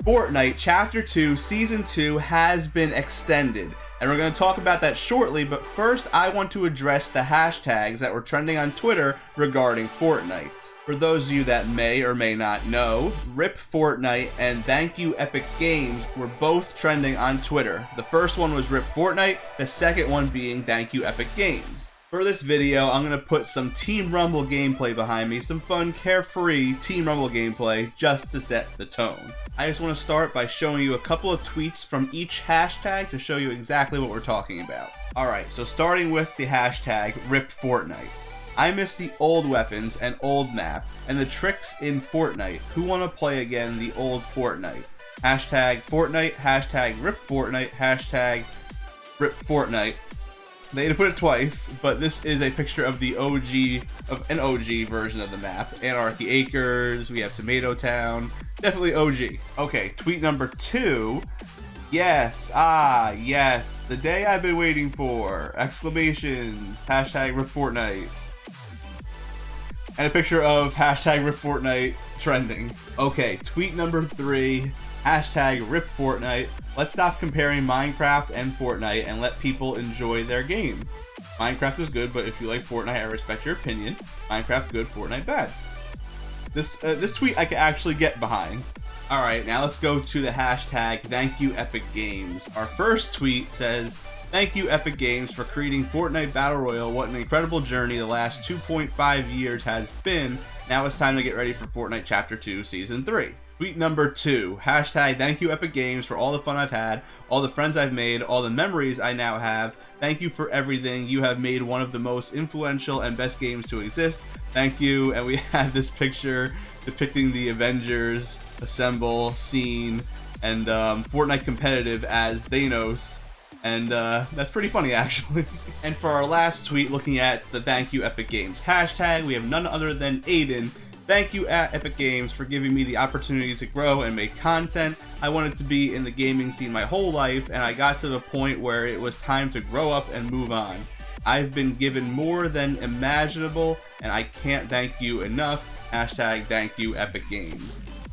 Fortnite Chapter 2 Season 2 has been extended, and we're going to talk about that shortly, but first I want to address the hashtags that were trending on Twitter regarding Fortnite. For those of you that may or may not know, RIP Fortnite and Thank You Epic Games were both trending on Twitter. The first one was RIP Fortnite, the second one being Thank You Epic Games. For this video, I'm going to put some Team Rumble gameplay behind me, some fun, carefree Team Rumble gameplay just to set the tone. I just want to start by showing you a couple of tweets from each hashtag to show you exactly what we're talking about. Alright, so starting with the hashtag RIP Fortnite. I miss the old weapons and old map, and the tricks in Fortnite. Who want to play again the old Fortnite? Hashtag Fortnite, hashtag RIP Fortnite, hashtag RIP Fortnite. They had to put it twice, but this is a picture of the an OG version of the map. Anarchy Acres, we have Tomato Town, definitely OG. Okay, tweet number 2. Yes, yes, the day I've been waiting for! Exclamations, hashtag RIP Fortnite. And a picture of hashtag RIP Fortnite trending. Okay, tweet number 3. Hashtag RIP Fortnite. Let's stop comparing Minecraft and Fortnite and let people enjoy their game. Minecraft is good, but if you like Fortnite, I respect your opinion. Minecraft good, Fortnite bad. This tweet I can actually get behind. Alright, now let's go to the hashtag Thank You Epic Games. Our first tweet says, "Thank you Epic Games for creating Fortnite Battle Royale. What an incredible journey the last 2.5 years has been. Now it's time to get ready for Fortnite Chapter 2 Season 3. Tweet number 2, hashtag Thank You Epic Games for all the fun I've had, all the friends I've made, all the memories I now have. Thank you for everything. You have made one of the most influential and best games to exist. Thank you." And we have this picture depicting the Avengers assemble scene and Fortnite competitive as Thanos. And that's pretty funny, actually. And for our last tweet, looking at the Thank You Epic Games hashtag, we have none other than Aiden. "Thank you at Epic Games for giving me the opportunity to grow and make content. I wanted to be in the gaming scene my whole life, and I got to the point where it was time to grow up and move on. I've been given more than imaginable, and I can't thank you enough. Hashtag Thank You Epic Games."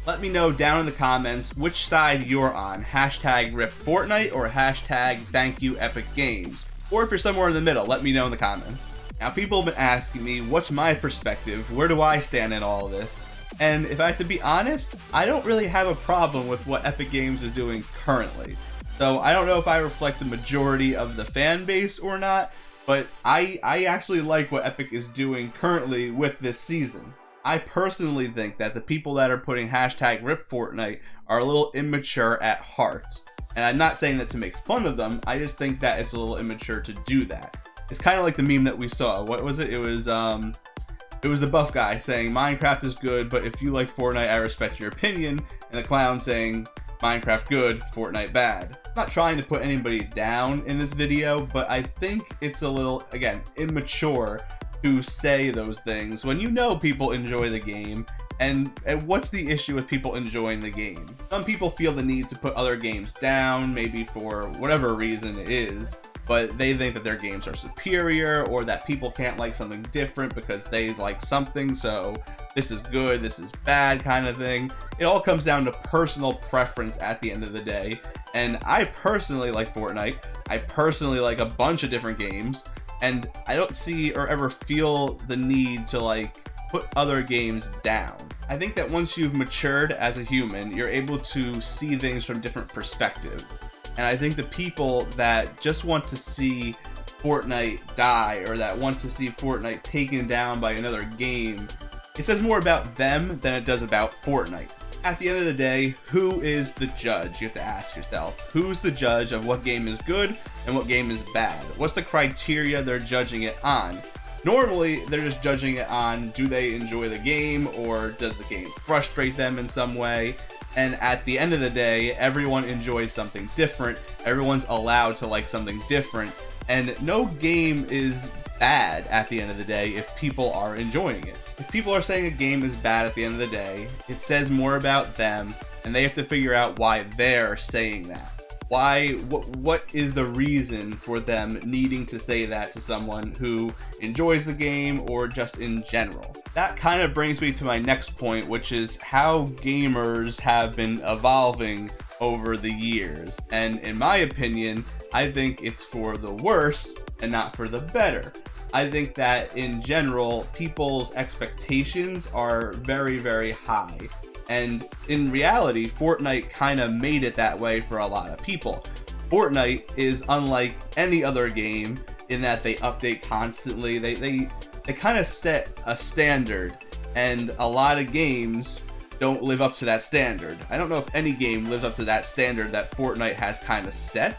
Let me know down in the comments which side you're on. Hashtag RIP Fortnite or hashtag Thank You Epic Games. Or if you're somewhere in the middle, let me know in the comments. Now, people have been asking me, what's my perspective? Where do I stand in all of this? And if I have to be honest, I don't really have a problem with what Epic Games is doing currently. So I don't know if I reflect the majority of the fan base or not, but I actually like what Epic is doing currently with this season. I personally think that the people that are putting hashtag RIP Fortnite are a little immature at heart. And I'm not saying that to make fun of them, I just think that it's a little immature to do that. It's kind of like the meme that we saw. What was it? It was the buff guy saying Minecraft is good, but if you like Fortnite, I respect your opinion. And the clown saying Minecraft good, Fortnite bad. I'm not trying to put anybody down in this video, but I think it's a little, again, immature to say those things when you know people enjoy the game. And what's the issue with people enjoying the game? Some people feel the need to put other games down, maybe for whatever reason it is, but they think that their games are superior, or that people can't like something different because they like something, so this is good, this is bad kind of thing. It all comes down to personal preference at the end of the day, and I personally like Fortnite. I personally like a bunch of different games, and I don't see or ever feel the need to like put other games down. I think that once you've matured as a human, you're able to see things from different perspectives. And I think the people that just want to see Fortnite die, or that want to see Fortnite taken down by another game, it says more about them than it does about Fortnite. At the end of the day, who is the judge? You have to ask yourself, who's the judge of what game is good and what game is bad? What's the criteria they're judging it on? Normally, they're just judging it on, do they enjoy the game, or does the game frustrate them in some way? And at the end of the day, everyone enjoys something different. Everyone's allowed to like something different. And no game is bad at the end of the day if people are enjoying it. If people are saying a game is bad at the end of the day, it says more about them, and they have to figure out why they're saying that. What is the reason for them needing to say that to someone who enjoys the game or just in general? That kind of brings me to my next point, which is how gamers have been evolving over the years. And in my opinion, I think it's for the worse and not for the better. I think that in general, people's expectations are very, very high. And in reality, Fortnite kind of made it that way for a lot of people. Fortnite is unlike any other game in that they update constantly. They kind of set a standard, and a lot of games don't live up to that standard. I don't know if any game lives up to that standard that Fortnite has kind of set.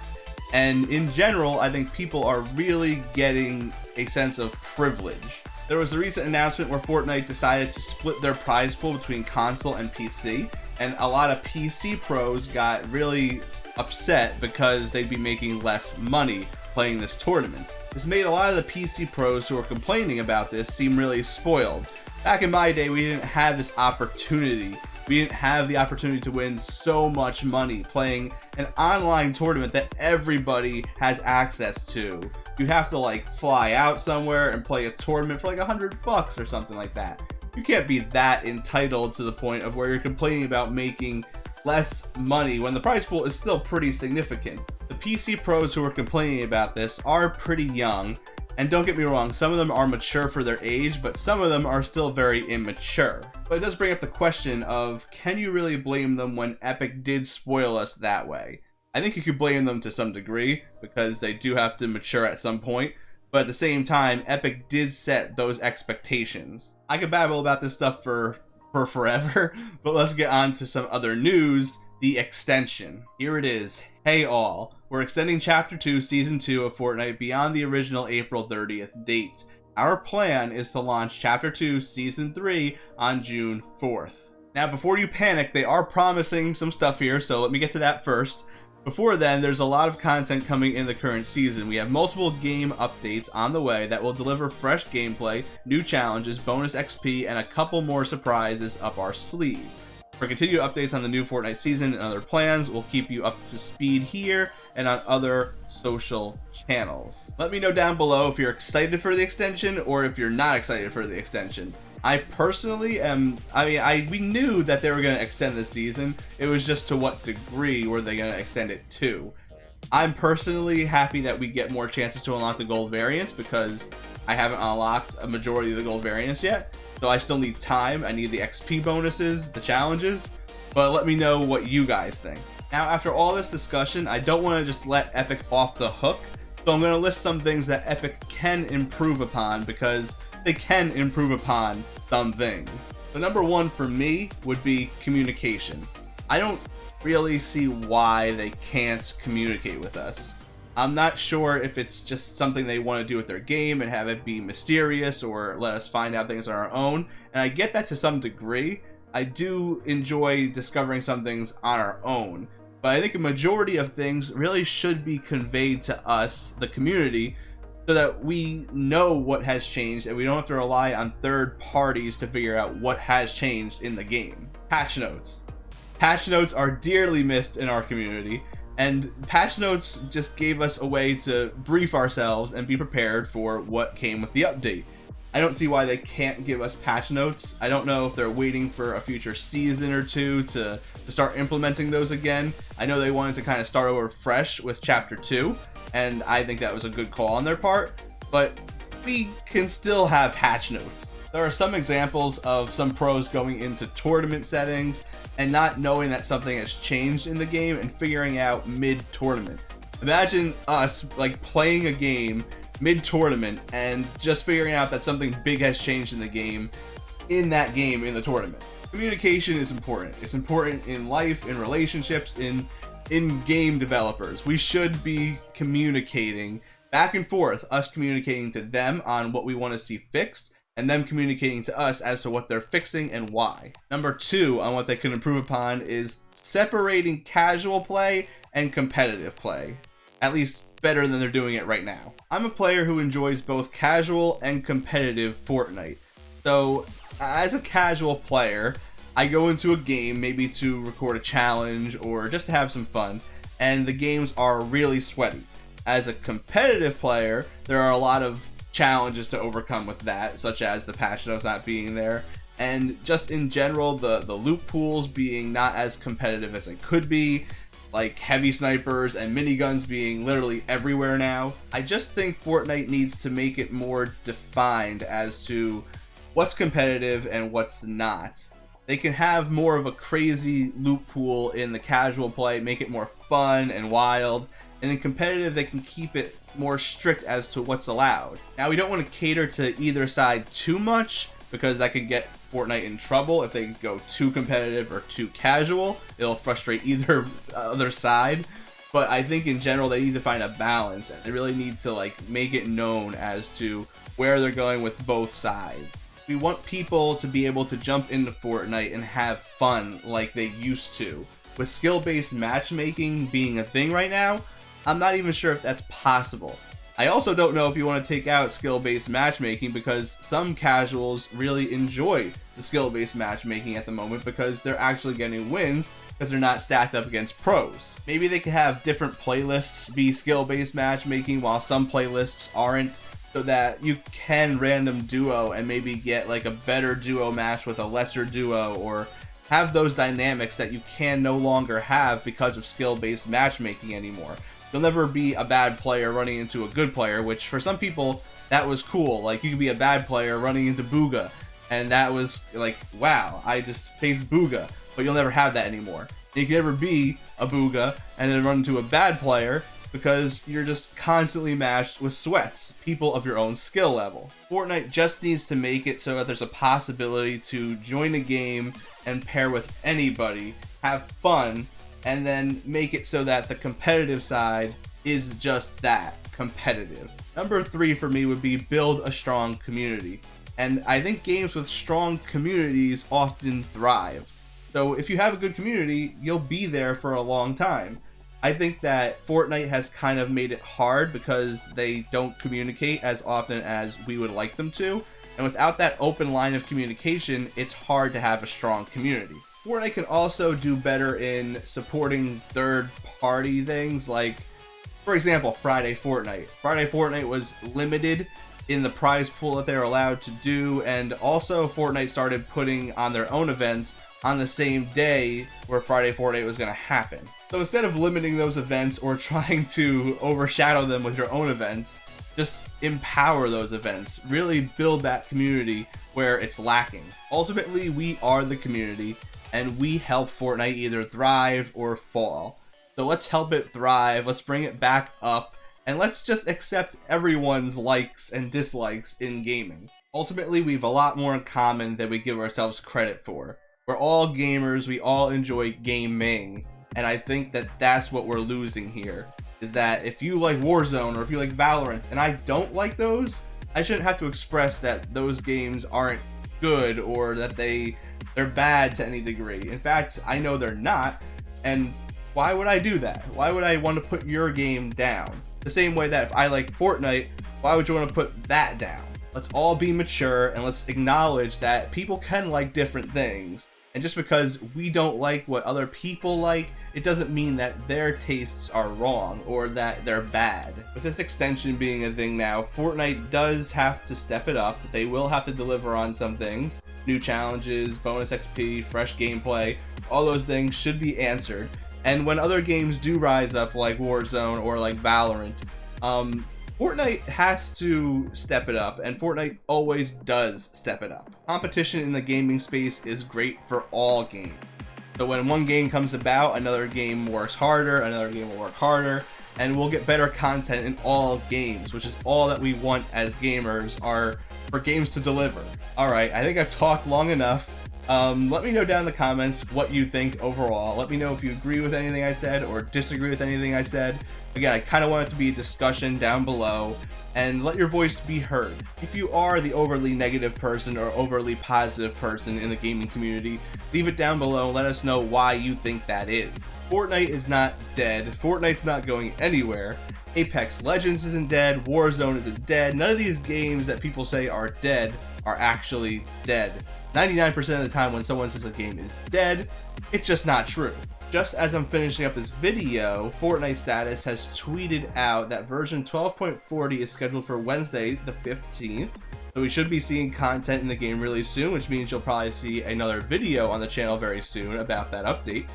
And in general, I think people are really getting a sense of privilege. There was a recent announcement where Fortnite decided to split their prize pool between console and PC, and a lot of PC pros got really upset because they'd be making less money playing this tournament. This made a lot of the PC pros who are complaining about this seem really spoiled. Back in my day, we didn't have this opportunity. We didn't have the opportunity to win so much money playing an online tournament that everybody has access to. You'd have to like fly out somewhere and play a tournament for like $100 or something like that. You can't be that entitled to the point of where you're complaining about making less money when the prize pool is still pretty significant. The PC pros who are complaining about this are pretty young, and don't get me wrong, some of them are mature for their age, but some of them are still very immature. But it does bring up the question of, can you really blame them when Epic did spoil us that way? I think you could blame them to some degree, because they do have to mature at some point, but at the same time, Epic did set those expectations. I could babble about this stuff for forever, but let's get on to some other news. The extension. Here it is. Hey all, we're extending Chapter 2 Season 2 of Fortnite beyond the original April 30th date. Our plan is to launch Chapter 2 Season 3 on June 4th. Now before you panic, they are promising some stuff here, so let me get to that first. Before then, there's a lot of content coming in the current season. We have multiple game updates on the way that will deliver fresh gameplay, new challenges, bonus XP, and a couple more surprises up our sleeve. For continued updates on the new Fortnite season and other plans, we'll keep you up to speed here and on other social channels. Let me know down below if you're excited for the extension or if you're not excited for the extension. I personally am, we knew that they were going to extend the season. It was just to what degree were they going to extend it to. I'm personally happy that we get more chances to unlock the gold variants because I haven't unlocked a majority of the gold variants yet. So I still need time. I need the XP bonuses, the challenges, but let me know what you guys think. Now, after all this discussion, I don't want to just let Epic off the hook. So I'm going to list some things that Epic can improve upon because they can improve upon some things. The number one for me would be communication. I don't really see why they can't communicate with us. I'm not sure if it's just something they want to do with their game and have it be mysterious or let us find out things on our own. And I get that to some degree. I do enjoy discovering some things on our own. But I think a majority of things really should be conveyed to us, the community, so that we know what has changed and we don't have to rely on third parties to figure out what has changed in the game. Patch notes. Patch notes are dearly missed in our community, and patch notes just gave us a way to brief ourselves and be prepared for what came with the update. I don't see why they can't give us patch notes. I don't know if they're waiting for a future season or two to start implementing those again. I know they wanted to kind of start over fresh with Chapter 2, and I think that was a good call on their part, but we can still have patch notes. There are some examples of some pros going into tournament settings and not knowing that something has changed in the game and figuring out mid-tournament. Imagine us like playing a game mid-tournament and just figuring out that something big has changed in the game in the tournament. Communication is important. It's important in life, in relationships, in game developers. We should be communicating back and forth, us communicating to them on what we want to see fixed, and them communicating to us as to what they're fixing and why. Number two on what they could improve upon is separating casual play and competitive play, at least better than they're doing it right now. I'm a player who enjoys both casual and competitive Fortnite. So as a casual player, I go into a game maybe to record a challenge or just to have some fun, and the games are really sweaty. As a competitive player, there are a lot of challenges to overcome with that, such as the patch notes not being there, and just in general the loot pools being not as competitive as they could be, like heavy snipers and miniguns being literally everywhere now. I just think Fortnite needs to make it more defined as to what's competitive and what's not. They can have more of a crazy loot pool in the casual play, make it more fun and wild, and in competitive they can keep it more strict as to what's allowed. Now, we don't want to cater to either side too much, because that could get Fortnite in trouble. If they go too competitive or too casual, it'll frustrate either other side. But I think in general they need to find a balance, and they really need to like make it known as to where they're going with both sides. We want people to be able to jump into Fortnite and have fun like they used to. With skill-based matchmaking being a thing right now, I'm not even sure if that's possible. I also don't know if you want to take out skill-based matchmaking, because some casuals really enjoy the skill-based matchmaking at the moment because they're actually getting wins because they're not stacked up against pros. Maybe they could have different playlists be skill-based matchmaking while some playlists aren't, so that you can random duo and maybe get like a better duo match with a lesser duo, or have those dynamics that you can no longer have because of skill-based matchmaking anymore. You'll never be a bad player running into a good player, which for some people, that was cool. Like, you could be a bad player running into Booga, and that was like, wow, I just faced Booga. But you'll never have that anymore. And you can never be a Booga and then run into a bad player, because you're just constantly matched with sweats, people of your own skill level. Fortnite just needs to make it so that there's a possibility to join a game and pair with anybody, have fun, and then make it so that the competitive side is just that, competitive. Number 3 for me would be build a strong community. And I think games with strong communities often thrive. So if you have a good community, you'll be there for a long time. I think that Fortnite has kind of made it hard because they don't communicate as often as we would like them to. And without that open line of communication, it's hard to have a strong community. Fortnite can also do better in supporting third-party things, like, for example, Friday Fortnite. Friday Fortnite was limited in the prize pool that they were allowed to do, and also Fortnite started putting on their own events on the same day where Friday Fortnite was going to happen. So instead of limiting those events or trying to overshadow them with your own events, just empower those events. Really build that community where it's lacking. Ultimately, we are the community, and we help Fortnite either thrive or fall. So let's help it thrive, let's bring it back up, and let's just accept everyone's likes and dislikes in gaming. Ultimately, we have a lot more in common than we give ourselves credit for. We're all gamers, we all enjoy gaming, and I think that that's what we're losing here, is that if you like Warzone or if you like Valorant and I don't like those, I shouldn't have to express that those games aren't good or that they're bad to any degree. In fact, I know they're not, and why would I do that? Why would I want to put your game down? The same way that if I like Fortnite, why would you want to put that down? Let's all be mature and let's acknowledge that people can like different things. And just because we don't like what other people like, it doesn't mean that their tastes are wrong or that they're bad. With this extension being a thing now, Fortnite does have to step it up. They will have to deliver on some things. New challenges, bonus XP, fresh gameplay, all those things should be answered. And when other games do rise up like Warzone or like Valorant, Fortnite has to step it up, and Fortnite always does step it up. Competition in the gaming space is great for all games. So when one game comes about, another game works harder, another game will work harder, and we'll get better content in all games, which is all that we want as gamers, are for games to deliver. Alright, I think I've talked long enough. Let me know down in the comments what you think overall. Let me know if you agree with anything I said or disagree with anything I said. Again, I kind of want it to be a discussion down below, and let your voice be heard. If you are the overly negative person or overly positive person in the gaming community, leave it down below and let us know why you think that is. Fortnite is not dead. Fortnite's not going anywhere. Apex Legends isn't dead. Warzone isn't dead. None of these games that people say are dead are actually dead. 99% of the time when someone says a game is dead, it's just not true. Just as I'm finishing up this video, Fortnite Status has tweeted out that version 12.40 is scheduled for Wednesday the 15th. So we should be seeing content in the game really soon, which means you'll probably see another video on the channel very soon about that update.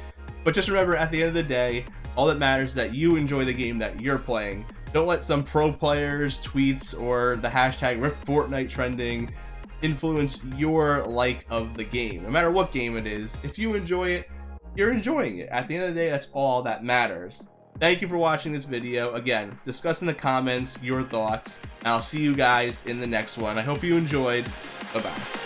But just remember, at the end of the day, all that matters is that you enjoy the game that you're playing. Don't let some pro players' tweets or the hashtag #RipFortnite trending influence your like of the game. No matter what game it is, if you enjoy it, you're enjoying it. At the end of the day, that's all that matters. Thank you for watching this video. Again, discuss in the comments your thoughts, and I'll see you guys in the next one. I hope you enjoyed. Bye-bye.